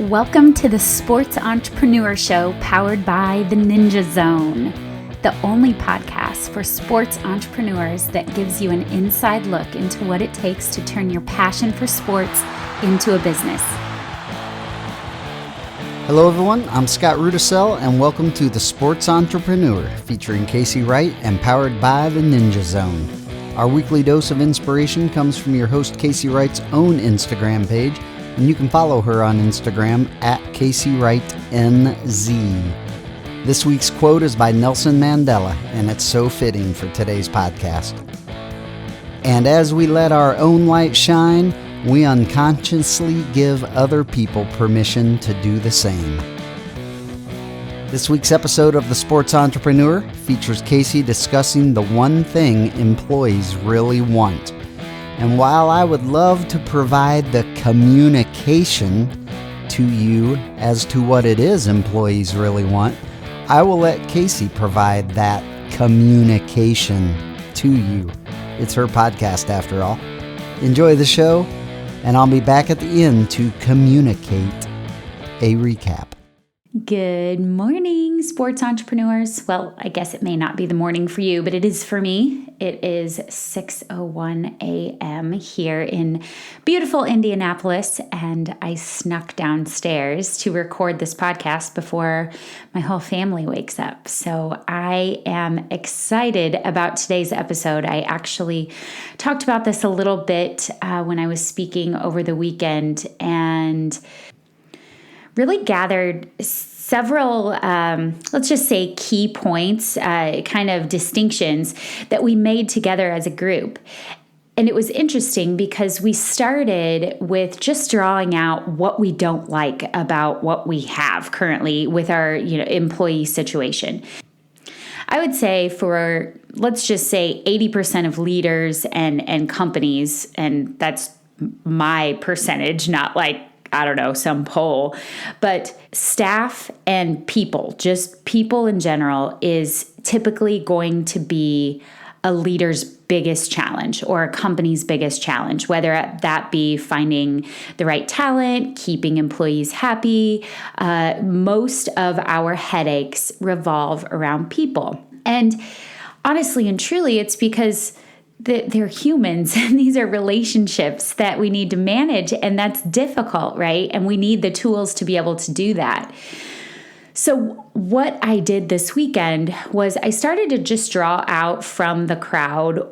Welcome to the Sports Entrepreneur Show powered by the Ninja Zone, the only podcast for sports entrepreneurs that gives you an inside look into what it takes to turn your passion for sports into a business. Hello everyone, I'm Scott Rudisell and welcome to the Sports Entrepreneur featuring Casey Wright and powered by the Ninja Zone. Our weekly dose of inspiration comes from your host Casey Wright's own Instagram page, and you can follow her on Instagram at CaseyWrightNZ. This week's quote is by Nelson Mandela, and it's so fitting for today's podcast. And as we let our own light shine, we unconsciously give other people permission to do the same. This week's episode of The Sports Entrepreneur features Casey discussing the one thing employees really want. And while I would love to provide the communication to you as to what it is employees really want, I will let Casey provide that communication to you. It's her podcast after all. Enjoy the show, and I'll be back at the end to communicate a recap. Good morning, sports entrepreneurs. Well, I guess it may not be the morning for you, but it is for me. It is 6:01 a.m. here in beautiful Indianapolis, and I snuck downstairs to record this podcast before my whole family wakes up. So I am excited about today's episode. I actually talked about this a little bit when I was speaking over the weekend, and really gathered several, let's just say, key points, kind of distinctions that we made together as a group. And it was interesting because we started with just drawing out what we don't like about what we have currently with our, employee situation. I would say for, let's just say, 80% of leaders and companies, and that's my percentage, not like, I don't know, some poll, but staff and people, just people in general, is typically going to be a leader's biggest challenge or a company's biggest challenge, whether that be finding the right talent, keeping employees happy. Most of our headaches revolve around people. And honestly and truly, it's because they're humans, and these are relationships that we need to manage, and that's difficult, right? And we need the tools to be able to do that. So what I did this weekend was I started to just draw out from the crowd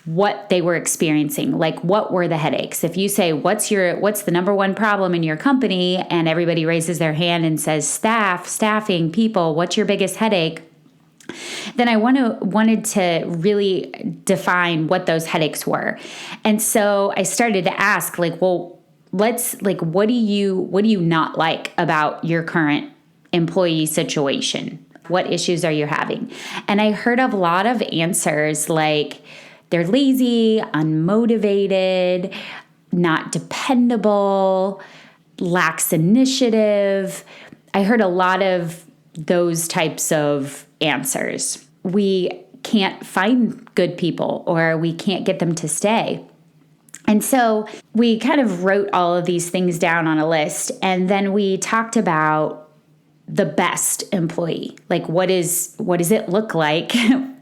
what they were experiencing, like what were the headaches. If you say, what's the number one problem in your company, and everybody raises their hand and says staffing, people, what's your biggest headache? Then I wanted to really define what those headaches were. And so I started to ask, what do you not like about your current employee situation? What issues are you having? And I heard a lot of answers like they're lazy, unmotivated, not dependable, lacks initiative. I heard a lot of those types of answers. We can't find good people, or we can't get them to stay. And so we kind of wrote all of these things down on a list, and then we talked about the best employee. Like what does it look like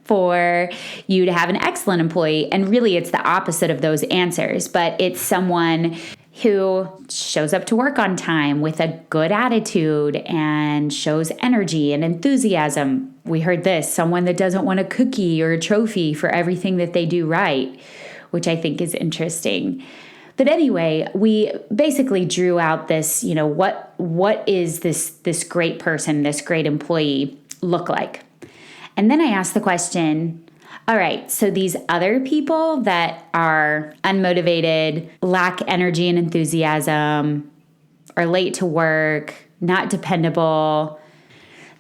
for you to have an excellent employee? And really it's the opposite of those answers, but it's someone who shows up to work on time with a good attitude and shows energy and enthusiasm. We heard this, someone that doesn't want a cookie or a trophy for everything that they do right, which I think is interesting. But anyway, we basically drew out this, what is this great person, this great employee look like? And then I asked the question, all right, so these other people that are unmotivated, lack energy and enthusiasm, are late to work, not dependable.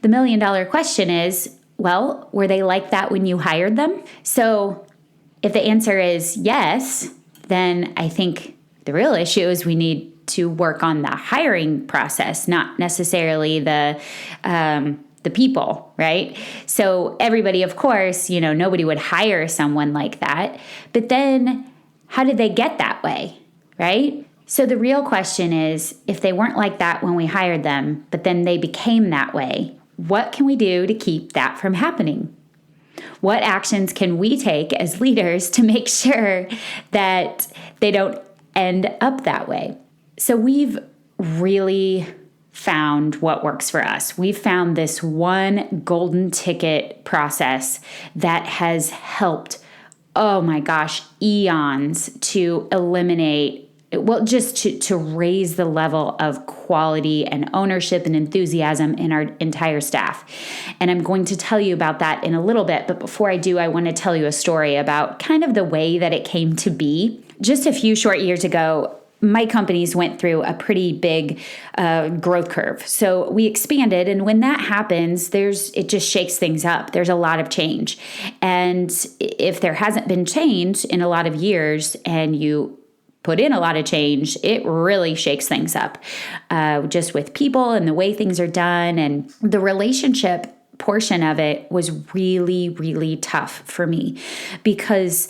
The $1 million question is, well, were they like that when you hired them? So if the answer is yes, then I think the real issue is we need to work on the hiring process, not necessarily the people, right? So everybody, of course, nobody would hire someone like that. But then how did they get that way, right? So the real question is, if they weren't like that when we hired them, but then they became that way, what can we do to keep that from happening? What actions can we take as leaders to make sure that they don't end up that way? So we've really found what works for us. We've found this one golden ticket process that has helped, oh my gosh, eons to eliminate, well, just to raise the level of quality and ownership and enthusiasm in our entire staff. And I'm going to tell you about that in a little bit. But before I do, I want to tell you a story about kind of the way that it came to be. Just a few short years ago, my companies went through a pretty big growth curve. So we expanded. And when that happens, it just shakes things up. There's a lot of change. And if there hasn't been change in a lot of years and you put in a lot of change, it really shakes things up, just with people and the way things are done. And the relationship portion of it was really, really tough for me, because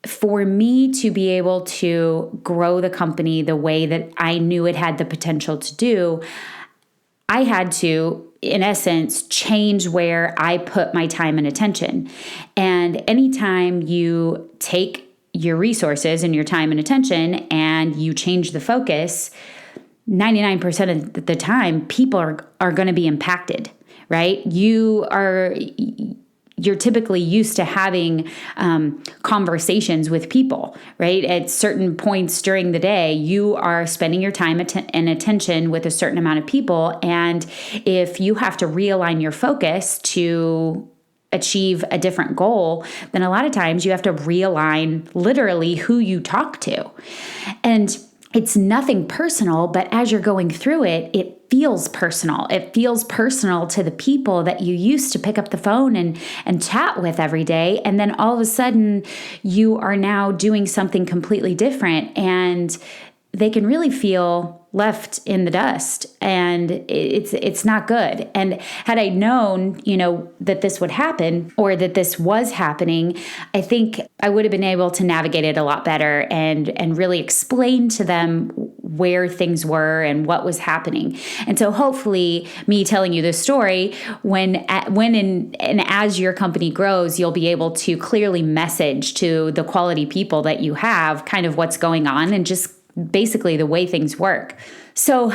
for me to be able to grow the company the way that I knew it had the potential to do, I had to, in essence, change where I put my time and attention. And anytime you take your resources and your time and attention and you change the focus, 99% of the time, people are going to be impacted, right? You're typically used to having conversations with people, right? At certain points during the day, you are spending your time and attention with a certain amount of people. And if you have to realign your focus to achieve a different goal, then a lot of times you have to realign literally who you talk to. And it's nothing personal, but as you're going through it, it feels personal. It feels personal to the people that you used to pick up the phone and chat with every day. And then all of a sudden you are now doing something completely different, and they can really feel left in the dust, and it's not good. And had I known, that this would happen, or that this was happening, I think I would have been able to navigate it a lot better and really explain to them where things were and what was happening. And so hopefully me telling you this story, when and as your company grows, you'll be able to clearly message to the quality people that you have kind of what's going on and just basically the way things work. So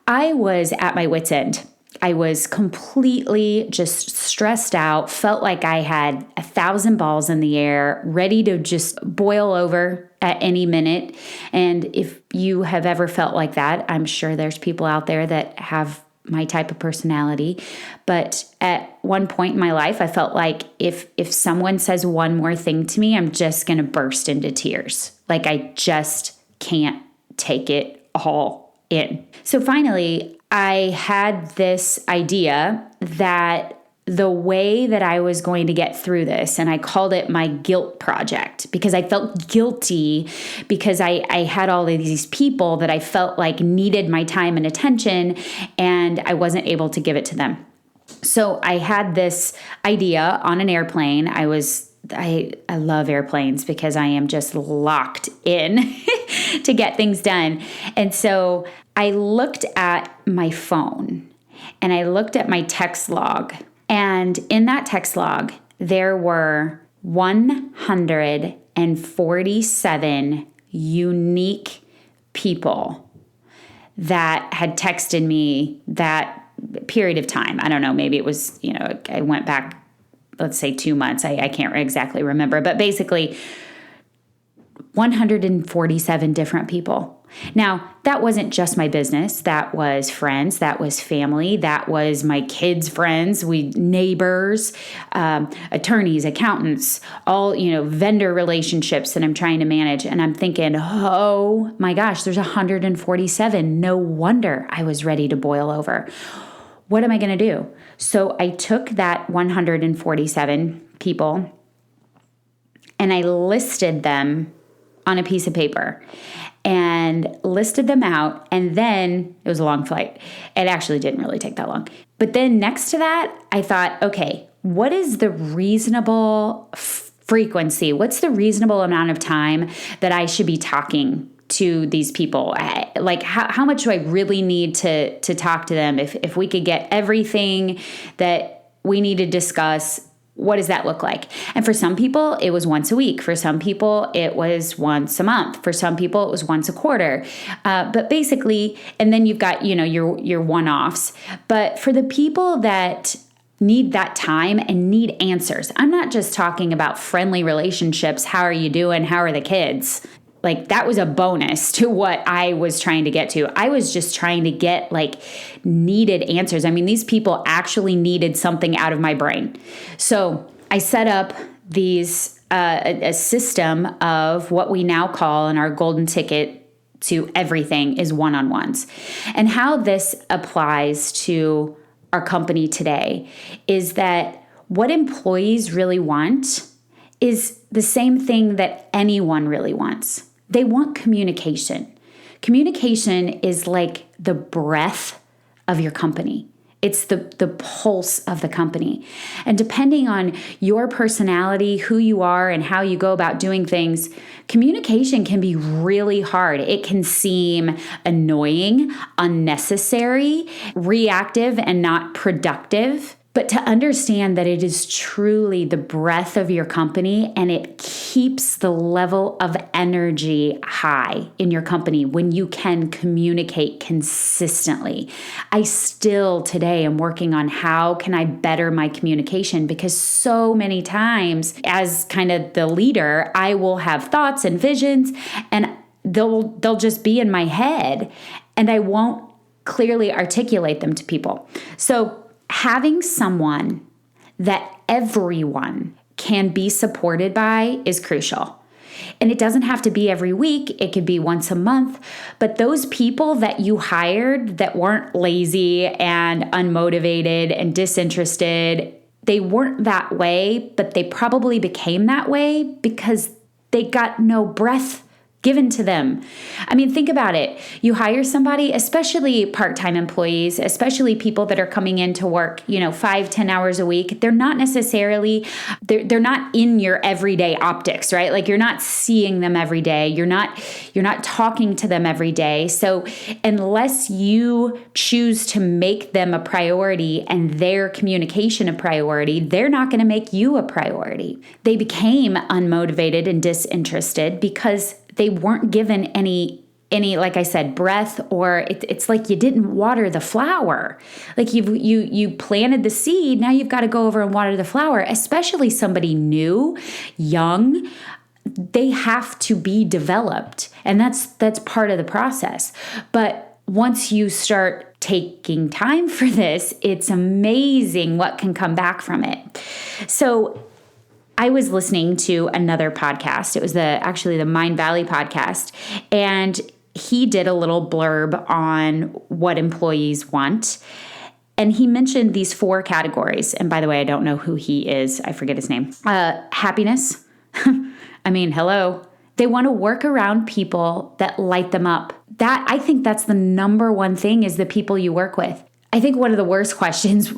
I was at my wit's end. I was completely just stressed out, felt like I had 1,000 balls in the air, ready to just boil over at any minute. And if you have ever felt like that, I'm sure there's people out there that have my type of personality. But at one point in my life, I felt like if someone says one more thing to me, I'm just going to burst into tears. Like I just can't take it all in. So finally, I had this idea that the way that I was going to get through this, and I called it my guilt project, because I felt guilty because I had all of these people that I felt like needed my time and attention, and I wasn't able to give it to them. So I had this idea on an airplane. I love airplanes because I am just locked in to get things done. And so I looked at my phone and I looked at my text log. And in that text log, there were 147 unique people that had texted me that period of time. I don't know, maybe it was, I went back, let's say 2 months. I can't exactly remember, but basically 147 different people. Now, that wasn't just my business. That was friends. That was family. That was my kids' friends, neighbors, attorneys, accountants, all, vendor relationships that I'm trying to manage. And I'm thinking, oh my gosh, there's 147. No wonder I was ready to boil over. What am I going to do? So I took that 147 people and I listed them on a piece of paper and listed them out. And then it was a long flight. It actually didn't really take that long. But then next to that, I thought, okay, what is the reasonable frequency? What's the reasonable amount of time that I should be talking to these people? Like, how much do I really need to talk to them? If we could get everything that we need to discuss, what does that look like? And for some people, it was once a week. For some people, it was once a month. For some people, it was once a quarter. But basically, and then you've got, your one-offs. But for the people that need that time and need answers, I'm not just talking about friendly relationships. How are you doing? How are the kids? Like, that was a bonus to what I was trying to get to. I was just trying to get needed answers. I mean, these people actually needed something out of my brain. So I set up these, a system of what we now call in our golden ticket to everything is one-on-ones. And how this applies to our company today is that what employees really want is the same thing that anyone really wants. They want communication. Communication is like the breath of your company. It's the pulse of the company. And depending on your personality, who you are, and how you go about doing things, communication can be really hard. It can seem annoying, unnecessary, reactive, and not productive. But to understand that it is truly the breath of your company and it keeps the level of energy high in your company when you can communicate consistently. I still today am working on how can I better my communication, because so many times as kind of the leader, I will have thoughts and visions and they'll just be in my head and I won't clearly articulate them to people. So having someone that everyone can be supported by is crucial. And it doesn't have to be every week. It could be once a month. But those people that you hired that weren't lazy and unmotivated and disinterested, they weren't that way, but they probably became that way because they got no breath given to them. I mean, think about it. You hire somebody, especially part-time employees, especially people that are coming in to work, 5-10 hours a week. They're not necessarily, they're not in your everyday optics, right? Like, you're not seeing them every day. You're not talking to them every day. So unless you choose to make them a priority and their communication a priority, they're not going to make you a priority. They became unmotivated and disinterested because they weren't given any, like I said, breath, or it's like you didn't water the flower. Like you planted the seed, now you've got to go over and water the flower, especially somebody new, young. They have to be developed, and that's part of the process. But once you start taking time for this, it's amazing what can come back from it. So I was listening to another podcast. It was actually the Mind Valley podcast. And he did a little blurb on what employees want. And he mentioned these 4 categories. And by the way, I don't know who he is. I forget his name. Happiness. I mean, hello. They want to work around people that light them up. I think that's the number one thing, is the people you work with. I think one of the worst questions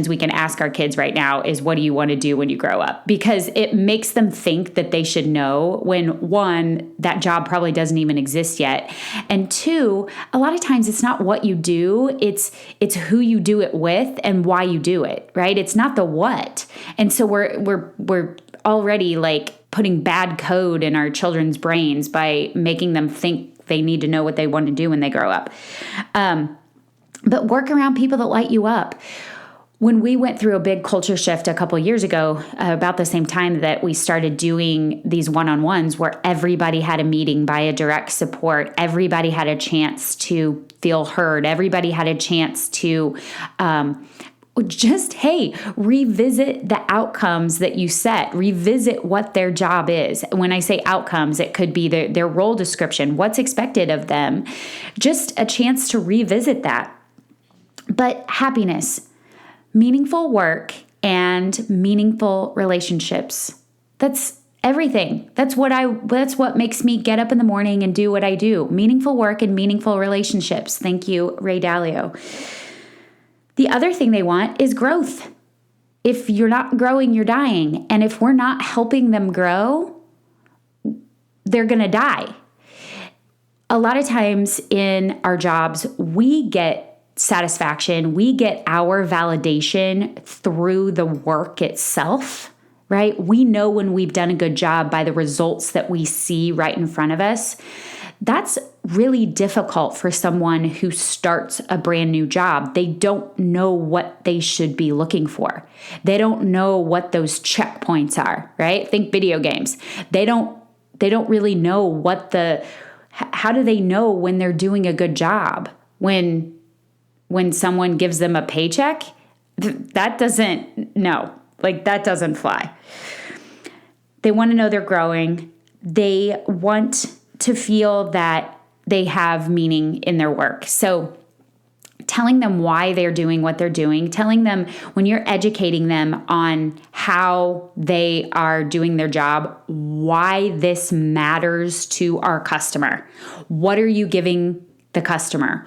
we can ask our kids right now is, what do you want to do when you grow up? Because it makes them think that they should know when, 1, that job probably doesn't even exist yet. And 2, a lot of times it's not what you do, it's who you do it with and why you do it, right? It's not the what. And so we're already putting bad code in our children's brains by making them think they need to know what they want to do when they grow up. But work around people that light you up. When we went through a big culture shift a couple of years ago, about the same time that we started doing these one-on-ones where everybody had a meeting by a direct support, everybody had a chance to feel heard, everybody had a chance to revisit the outcomes that you set, revisit what their job is. When I say outcomes, it could be their role description, what's expected of them, just a chance to revisit that. But happiness, meaningful work, and meaningful relationships. That's everything. That's what makes me get up in the morning and do what I do. Meaningful work and meaningful relationships. Thank you, Ray Dalio. The other thing they want is growth. If you're not growing, you're dying. And if we're not helping them grow, they're going to die. A lot of times in our jobs, we get satisfaction, we get our validation through the work itself, right? We know when we've done a good job by the results that we see right in front of us. That's really difficult for someone who starts a brand new job. They don't know what they should be looking for. They don't know what those checkpoints are, right? Think video games. They don't really know how do they know when they're doing a good job? When someone gives them a paycheck? That doesn't fly. They want to know they're growing. They want to feel that they have meaning in their work. So telling them why they're doing what they're doing, telling them when you're educating them on how they are doing their job, why this matters to our customer. What are you giving the customer?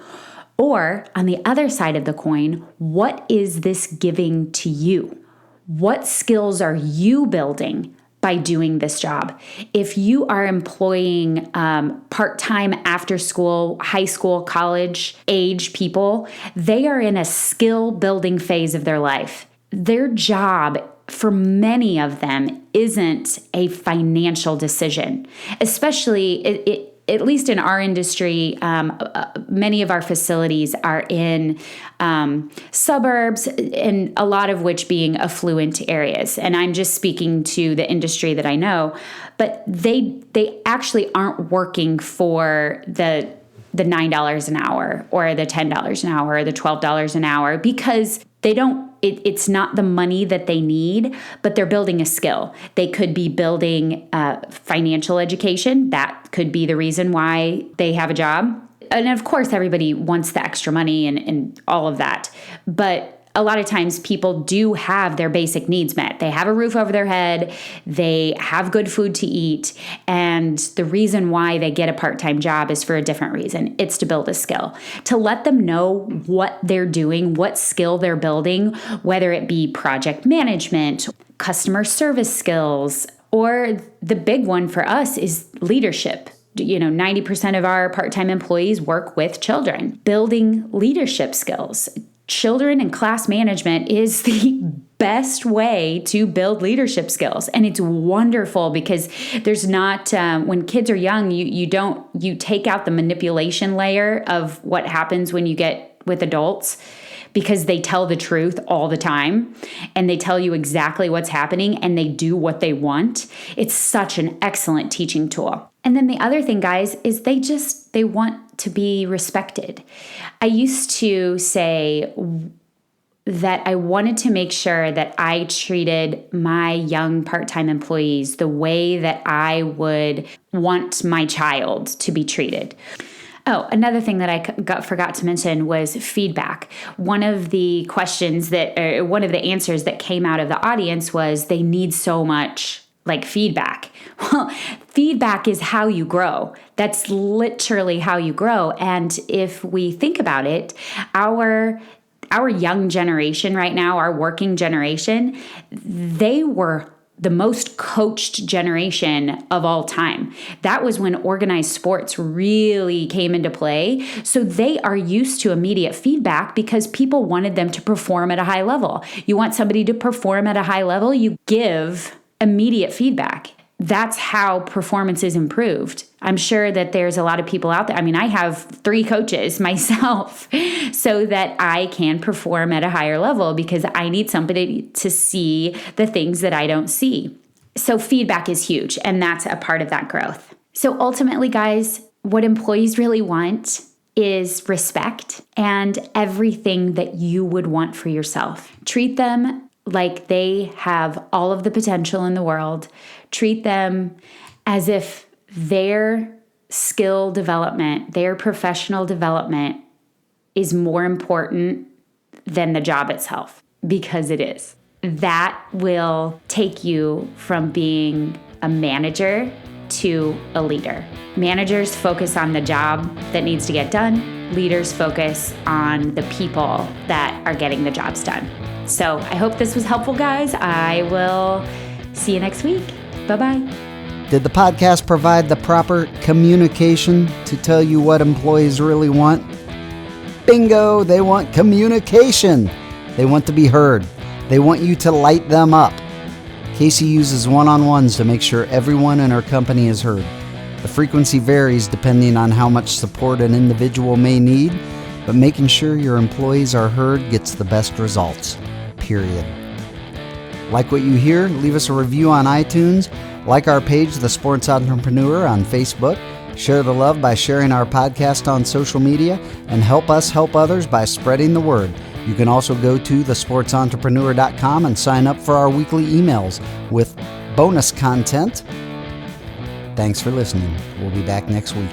Or on the other side of the coin, what is this giving to you? What skills are you building by doing this job? If you are employing part-time after school, high school, college age people, they are in a skill building phase of their life. Their job, for many of them, isn't a financial decision, especially at least in our industry. Many of our facilities are in suburbs, and a lot of which being affluent areas. And I'm just speaking to the industry that I know, but they actually aren't working for the $9 an hour or the $10 an hour or the $12 an hour, because it's not the money that they need, but they're building a skill. They could be building financial education. That could be the reason why they have a job. And of course, everybody wants the extra money and all of that. But a lot of times people do have their basic needs met. They have a roof over their head. They have good food to eat. And the reason why they get a part-time job is for a different reason. It's to build a skill, to let them know what they're doing, what skill they're building, whether it be project management, customer service skills, or the big one for us is leadership. 90% of our part-time employees work with children, building leadership skills. Children and class management is the best way to build leadership skills. And it's wonderful because there's not, when kids are young, you take out the manipulation layer of what happens when you get with adults, because they tell the truth all the time and they tell you exactly what's happening and they do what they want. It's such an excellent teaching tool. And then the other thing, guys, is they want to be respected. I used to say that I wanted to make sure that I treated my young part-time employees the way that I would want my child to be treated. Oh, another thing that I forgot to mention was feedback. One of the answers that came out of the audience was they need so much feedback. Well, feedback is how you grow. That's literally how you grow. And if we think about it, our young generation right now, our working generation, they were the most coached generation of all time. That was when organized sports really came into play. So they are used to immediate feedback because people wanted them to perform at a high level. You want somebody to perform at a high level, you give immediate feedback. That's how performance is improved. I'm sure that there's a lot of people out there. I mean, I have 3 coaches myself so that I can perform at a higher level because I need somebody to see the things that I don't see. So feedback is huge, and that's a part of that growth. So ultimately, guys, what employees really want is respect and everything that you would want for yourself. Treat them like they have all of the potential in the world. Treat them as if their skill development, their professional development is more important than the job itself, because it is. That will take you from being a manager to a leader. Managers focus on the job that needs to get done. Leaders focus on the people that are getting the jobs done. So I hope this was helpful, guys. I will see you next week. Bye-bye. Did the podcast provide the proper communication to tell you what employees really want? Bingo! They want communication. They want to be heard. They want you to light them up. Casey uses one-on-ones to make sure everyone in her company is heard. The frequency varies depending on how much support an individual may need, but making sure your employees are heard gets the best results. Period. Like what you hear? Leave us a review on iTunes. Like our page, The Sports Entrepreneur, on Facebook. Share the love by sharing our podcast on social media, and help us help others by spreading the word. You can also go to thesportsentrepreneur.com and sign up for our weekly emails with bonus content. Thanks for listening. We'll be back next week.